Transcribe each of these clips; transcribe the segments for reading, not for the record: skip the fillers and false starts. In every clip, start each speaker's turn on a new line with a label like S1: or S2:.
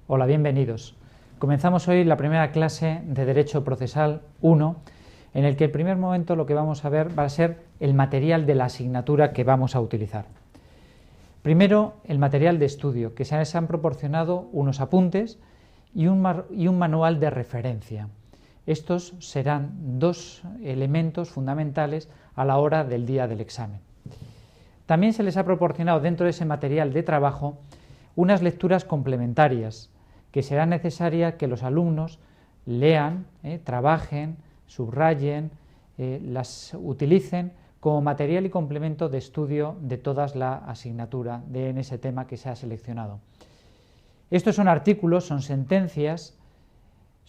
S1: Hola, bienvenidos. Comenzamos hoy la primera clase de Derecho Procesal 1, en el que el primer momento lo que vamos a ver va a ser el material de la asignatura que vamos a utilizar. Primero, el material de estudio, que se han proporcionado unos apuntes y un manual de referencia. Estos serán dos elementos fundamentales a la hora del día del examen. También se les ha proporcionado dentro de ese material de trabajo unas lecturas complementarias que será necesaria que los alumnos lean, trabajen, subrayen, las utilicen como material y complemento de estudio de toda la asignatura en ese tema que se ha seleccionado. Estos son artículos, son sentencias,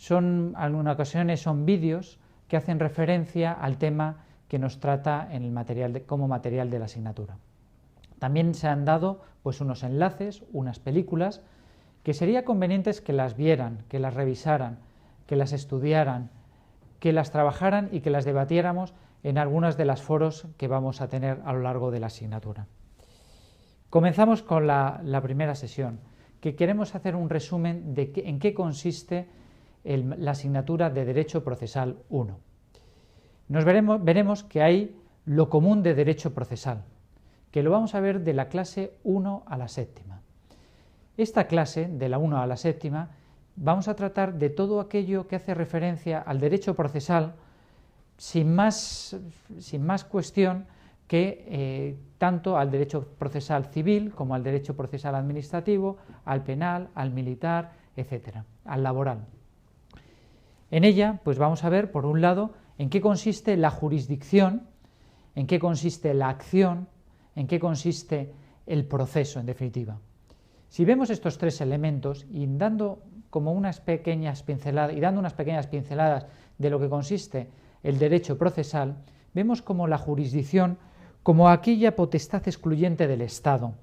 S1: en algunas ocasiones son vídeos que hacen referencia al tema que nos trata en el material como material de la asignatura. También se han dado unos enlaces, unas películas, que sería conveniente que las vieran, que las revisaran, que las estudiaran, que las trabajaran y que las debatiéramos en algunos de los foros que vamos a tener a lo largo de la asignatura. Comenzamos con la primera sesión, que queremos hacer un resumen de en qué consiste la asignatura de Derecho Procesal 1. Veremos que hay lo común de Derecho Procesal, que lo vamos a ver de la clase 1 a la séptima. Esta clase, de la 1 a la séptima, vamos a tratar de todo aquello que hace referencia al derecho procesal sin más cuestión que tanto al derecho procesal civil como al derecho procesal administrativo, al penal, al militar, etc., al laboral. En ella, vamos a ver, por un lado, en qué consiste la jurisdicción, en qué consiste la acción, en qué consiste el proceso, en definitiva. Si vemos estos tres elementos y dando unas pequeñas pinceladas de lo que consiste el derecho procesal, vemos como la jurisdicción como aquella potestad excluyente del Estado,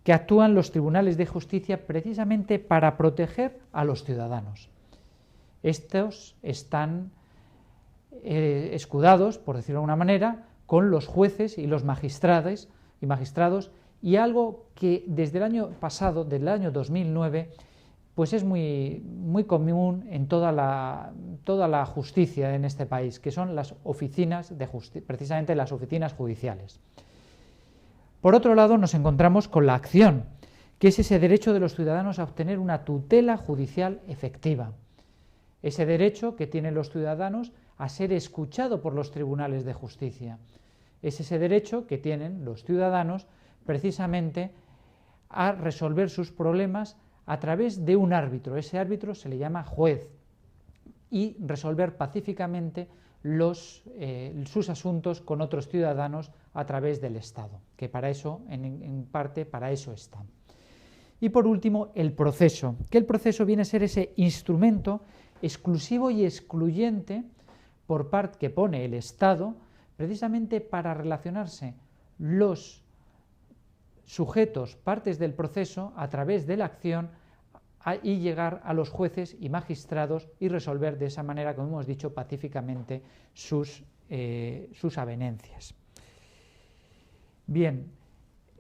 S1: que actúan los tribunales de justicia precisamente para proteger a los ciudadanos. Estos están escudados, por decirlo de alguna manera, con los jueces y los magistrados, y algo que desde el año pasado, del año 2009, es muy común en toda la justicia en este país, que son las oficinas de justicia, precisamente las oficinas judiciales. Por otro lado, nos encontramos con la acción, que es ese derecho de los ciudadanos a obtener una tutela judicial efectiva, ese derecho que tienen los ciudadanos a ser escuchado por los tribunales de justicia, es ese derecho que tienen los ciudadanos precisamente a resolver sus problemas a través de un árbitro. Ese árbitro se le llama juez, y resolver pacíficamente sus asuntos con otros ciudadanos a través del Estado, que para eso, en parte, para eso está. Y por último, el proceso, que el proceso viene a ser ese instrumento exclusivo y excluyente por parte que pone el Estado precisamente para relacionarse los sujetos, partes del proceso, a través de la acción y llegar a los jueces y magistrados y resolver de esa manera, como hemos dicho, pacíficamente sus avenencias. Bien,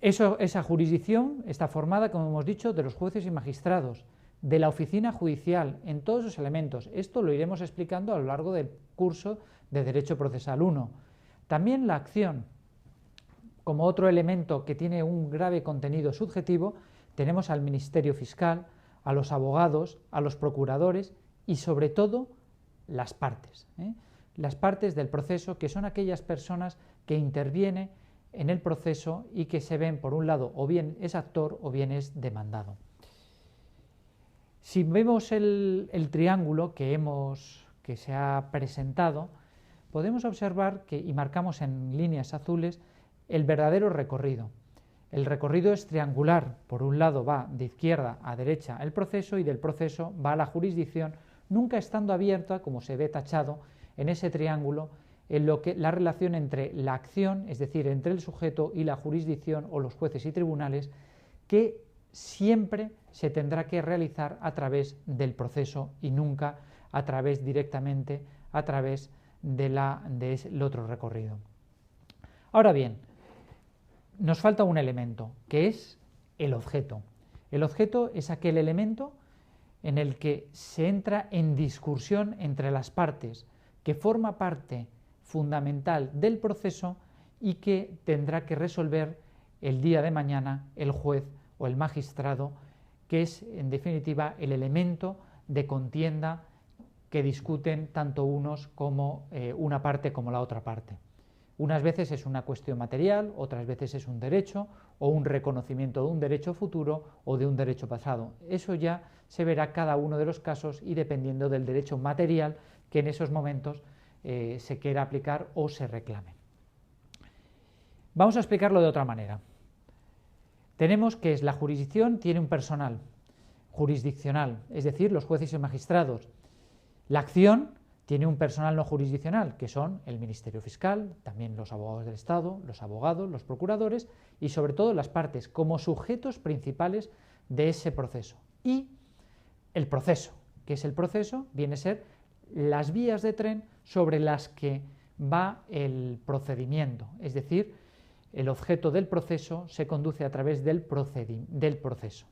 S1: esa jurisdicción está formada, como hemos dicho, de los jueces y magistrados, de la oficina judicial, en todos sus elementos. Esto lo iremos explicando a lo largo del curso de Derecho Procesal 1. También la acción. Como otro elemento que tiene un grave contenido subjetivo, tenemos al Ministerio Fiscal, a los abogados, a los procuradores y, sobre todo, las partes. Las partes del proceso, que son aquellas personas que intervienen en el proceso y que se ven, por un lado, o bien es actor o bien es demandado. Si vemos el triángulo que se ha presentado, podemos observar y marcamos en líneas azules el verdadero recorrido. El recorrido es triangular, por un lado va de izquierda a derecha el proceso y del proceso va a la jurisdicción, nunca estando abierta, como se ve tachado en ese triángulo, en lo que la relación entre la acción, es decir, entre el sujeto y la jurisdicción o los jueces y tribunales, que siempre se tendrá que realizar a través del proceso y nunca directamente a través del otro recorrido. Ahora bien, nos falta un elemento, que es el objeto. El objeto es aquel elemento en el que se entra en discusión entre las partes, que forma parte fundamental del proceso y que tendrá que resolver el día de mañana el juez o el magistrado, que es en definitiva el elemento de contienda que discuten tanto unos como una parte como la otra parte. Unas veces es una cuestión material, otras veces es un derecho o un reconocimiento de un derecho futuro o de un derecho pasado. Eso ya se verá cada uno de los casos y dependiendo del derecho material que en esos momentos se quiera aplicar o se reclame. Vamos a explicarlo de otra manera. Tenemos que la jurisdicción tiene un personal jurisdiccional, es decir, los jueces y magistrados. La acción tiene un personal no jurisdiccional, que son el Ministerio Fiscal, también los abogados del Estado, los abogados, los procuradores y sobre todo las partes como sujetos principales de ese proceso. Y el proceso, que es el proceso, viene a ser las vías de tren sobre las que va el procedimiento, es decir, el objeto del proceso se conduce a través del proceso.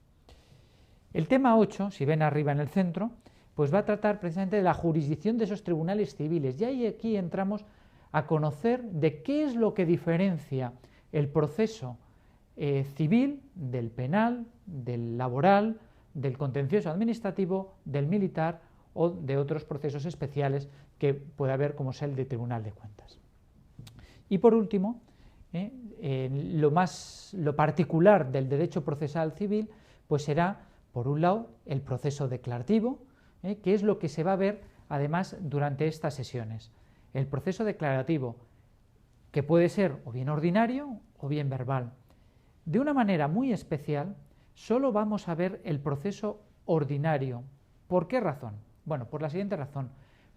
S1: El tema 8, si ven arriba en el centro, pues va a tratar precisamente de la jurisdicción de esos tribunales civiles. Y ahí aquí entramos a conocer de qué es lo que diferencia el proceso civil del penal, del laboral, del contencioso administrativo, del militar o de otros procesos especiales que puede haber, como es el de Tribunal de Cuentas. Y por último, lo particular del derecho procesal civil pues será, por un lado, el proceso declarativo, que es lo que se va a ver además durante estas sesiones. El proceso declarativo, que puede ser o bien ordinario o bien verbal. De una manera muy especial, solo vamos a ver el proceso ordinario. ¿Por qué razón? Bueno, por la siguiente razón.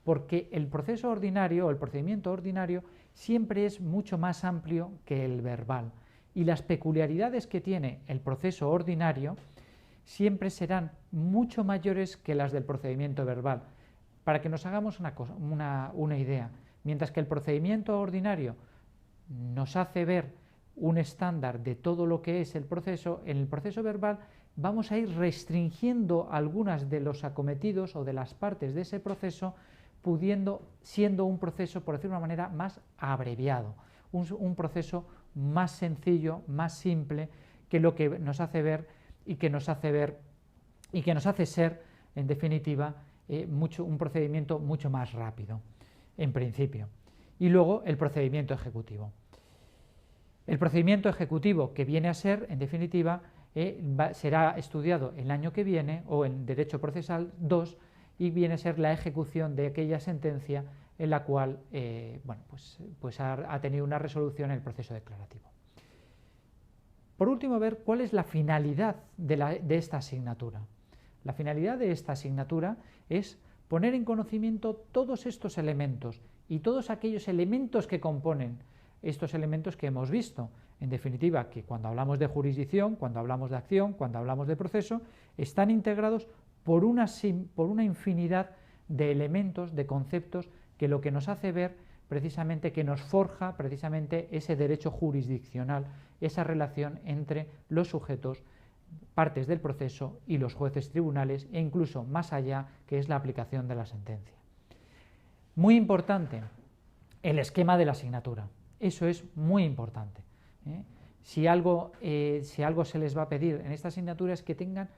S1: Porque el proceso ordinario o el procedimiento ordinario siempre es mucho más amplio que el verbal. Y las peculiaridades que tiene el proceso ordinario siempre serán mucho mayores que las del procedimiento verbal. Para que nos hagamos una idea, mientras que el procedimiento ordinario nos hace ver un estándar de todo lo que es el proceso, en el proceso verbal vamos a ir restringiendo algunas de los acometidos o de las partes de ese proceso, siendo un proceso, por decirlo de una manera, más abreviado, un proceso más sencillo, más simple, que lo que nos hace ver y que nos hace ser, en definitiva, un procedimiento mucho más rápido, en principio. Y luego el procedimiento ejecutivo. El procedimiento ejecutivo, que viene a ser, en definitiva, será estudiado el año que viene, o en Derecho Procesal 2, y viene a ser la ejecución de aquella sentencia en la cual ha tenido una resolución en el proceso declarativo. Por último, ver cuál es la finalidad de esta asignatura. La finalidad de esta asignatura es poner en conocimiento todos estos elementos y todos aquellos elementos que componen estos elementos que hemos visto. En definitiva, que cuando hablamos de jurisdicción, cuando hablamos de acción, cuando hablamos de proceso, están integrados por una infinidad de elementos, de conceptos, que lo que nos hace ver precisamente, que nos forja precisamente ese derecho jurisdiccional, esa relación entre los sujetos, partes del proceso y los jueces tribunales, e incluso más allá, que es la aplicación de la sentencia. Muy importante, el esquema de la asignatura. Eso es muy importante. Si algo se les va a pedir en esta asignatura es que tengan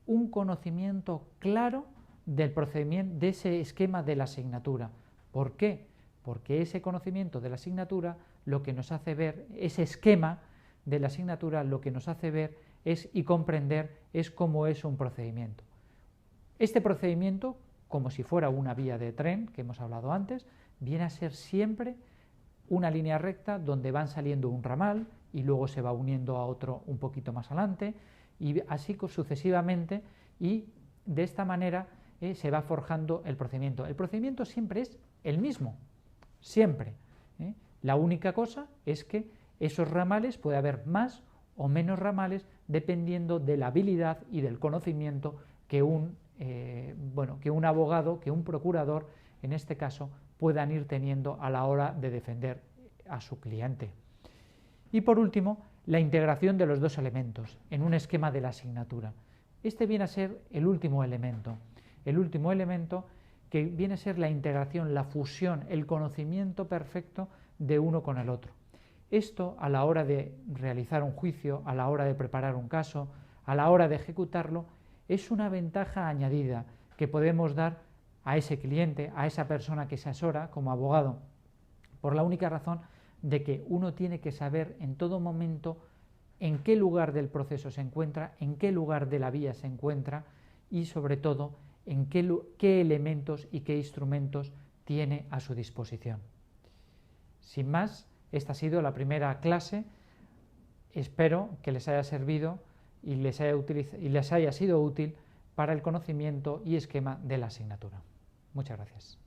S1: un conocimiento claro del procedimiento, de ese esquema de la asignatura. ¿Por qué? Porque ese conocimiento de la asignatura lo que nos hace ver, ese esquema de la asignatura lo que nos hace ver y comprender es cómo es un procedimiento. Este procedimiento, como si fuera una vía de tren, que hemos hablado antes, viene a ser siempre una línea recta donde van saliendo un ramal y luego se va uniendo a otro un poquito más adelante y así sucesivamente, y de esta manera se va forjando el procedimiento. El procedimiento siempre es el mismo, siempre. La única cosa es que esos ramales puede haber más o menos ramales dependiendo de la habilidad y del conocimiento que un abogado, que un procurador, en este caso, puedan ir teniendo a la hora de defender a su cliente. Y por último, la integración de los dos elementos en un esquema de la asignatura. Este viene a ser el último elemento que viene a ser la integración, la fusión, el conocimiento perfecto de uno con el otro. Esto, a la hora de realizar un juicio, a la hora de preparar un caso, a la hora de ejecutarlo, es una ventaja añadida que podemos dar a ese cliente, a esa persona que se asesora como abogado, por la única razón de que uno tiene que saber en todo momento en qué lugar del proceso se encuentra, en qué lugar de la vía se encuentra y sobre todo en qué elementos y qué instrumentos tiene a su disposición. Sin más, esta ha sido la primera clase. Espero que les haya servido y les haya sido útil para el conocimiento y esquema de la asignatura. Muchas gracias.